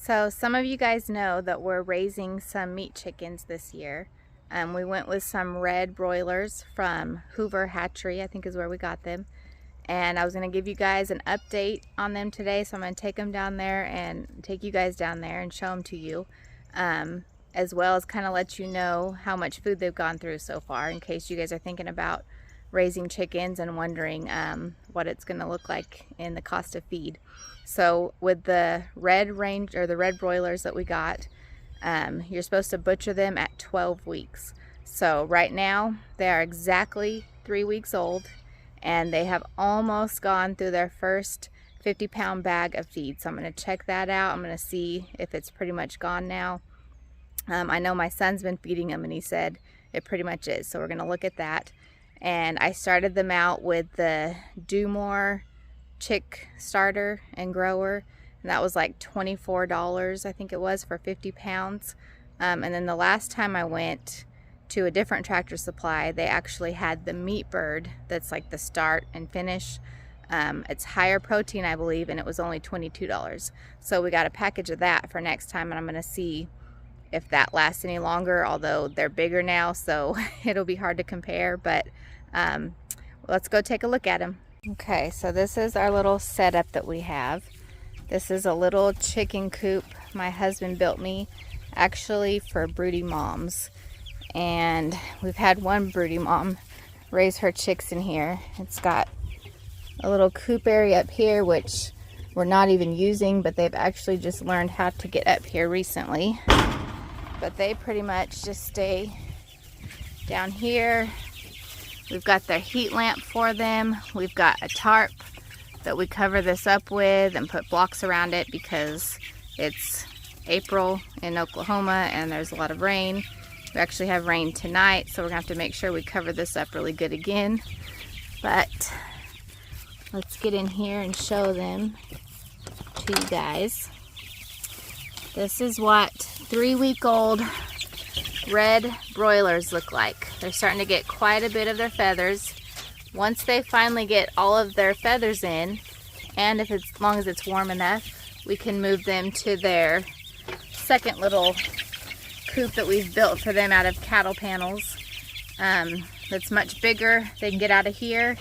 So some of you guys know that we're raising some meat chickens this year. We went with some red broilers from Hoover Hatchery, I think is where we got them. And I was going to give you guys an update on them today, so I'm going to take them down there and take you guys down there and show them to you, as well as kind of let you know how much food they've gone through so far, in case you guys are thinking about raising chickens and wondering what it's going to look like in the cost of feed. So with the red range or the red broilers that we got, you're supposed to butcher them at 12 weeks. So right now they are exactly 3 weeks old, and they have almost gone through their first 50-pound bag of feed. So I'm going to check that out. I'm going to see if it's pretty much gone now. I know my son's been feeding them and he said it pretty much is. So we're going to look at that. And I started them out with the Do More chick starter and grower. And that was like $24, I think it was, for 50 pounds. And then the last time I went to a different Tractor Supply, they actually had the meat bird that's like the start and finish. It's higher protein, I believe, and it was only $22. So we got a package of that for next time, and I'm going to see if that lasts any longer, although they're bigger now, so it'll be hard to compare. But let's go take a look at them. Okay, so this is our little setup that we have. This is a little chicken coop my husband built me, actually for broody moms. And we've had one broody mom raise her chicks in here. It's got a little coop area up here, which we're not even using, but they've actually just learned how to get up here recently. But they pretty much just stay down here. We've got their heat lamp for them. We've got a tarp that we cover this up with and put blocks around it because it's April in Oklahoma and there's a lot of rain. We actually have rain tonight, so we're gonna have to make sure we cover this up really good again. But let's get in here and show them to you guys. This is what 3-week-old red broilers look like. They're starting to get quite a bit of their feathers. Once they finally get all of their feathers in, and if it's, as long as it's warm enough, we can move them to their second little coop that we've built for them out of cattle panels. That's much bigger. They can get out of here,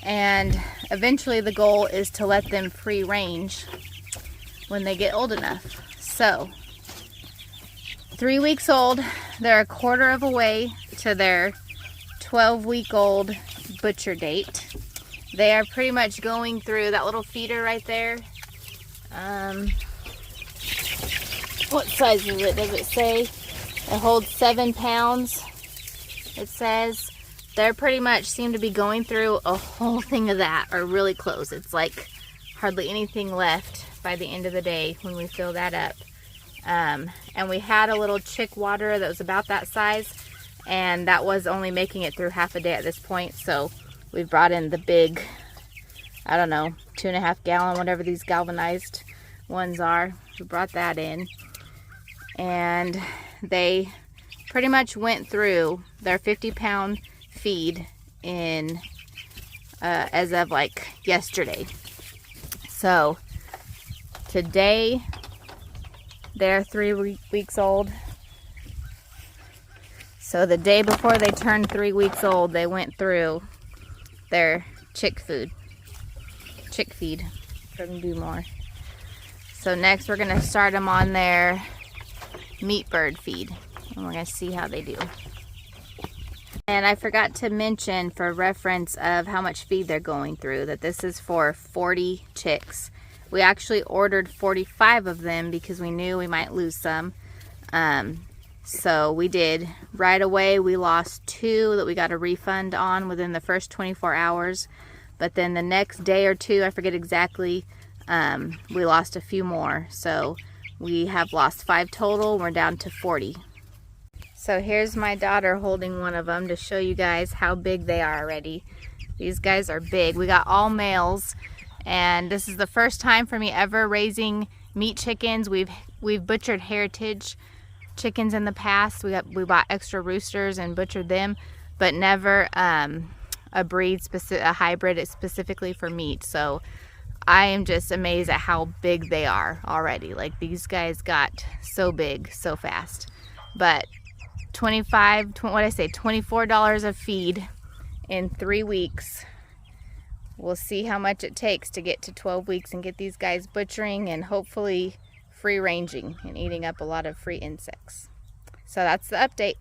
and eventually the goal is to let them free range when they get old enough. So 3 weeks old, they're a quarter of a way to their 12-week-old butcher date. They are pretty much going through that little feeder right there. What size is it? Does it say? It holds 7 pounds. It says they're pretty much seem to be going through a whole thing of that, or really close. It's like hardly anything left by the end of the day when we fill that up. And we had a little chick waterer that was about that size, and that was only making it through half a day at this point. So we brought in the big, I don't know, 2.5 gallon, whatever these galvanized ones are. We brought that in, and they pretty much went through their 50-pound feed in as of like yesterday. So today they're 3 weeks old. So the day before they turned 3 weeks old, they went through their chick feed from Do More. So next we're gonna start them on their meat bird feed, and we're gonna see how they do. And I forgot to mention, for reference of how much feed they're going through, that this is for 40 chicks. We actually ordered 45 of them because we knew we might lose some. So we did. Right away we lost 2 that we got a refund on within the first 24 hours. But then the next day or 2, I forget exactly, we lost a few more. So we have lost 5 total. We're down to 40. So here's my daughter holding one of them to show you guys how big they are already. These guys are big. We got all males, and this is the first time for me ever raising meat chickens. We've butchered heritage chickens in the past. We bought extra roosters and butchered them, but never a hybrid specifically for meat. So I am just amazed at how big they are already. Like, these guys got so big so fast. But $24 a feed in 3 weeks. We'll see how much it takes to get to 12 weeks and get these guys butchering and hopefully free ranging and eating up a lot of free insects. So that's the update.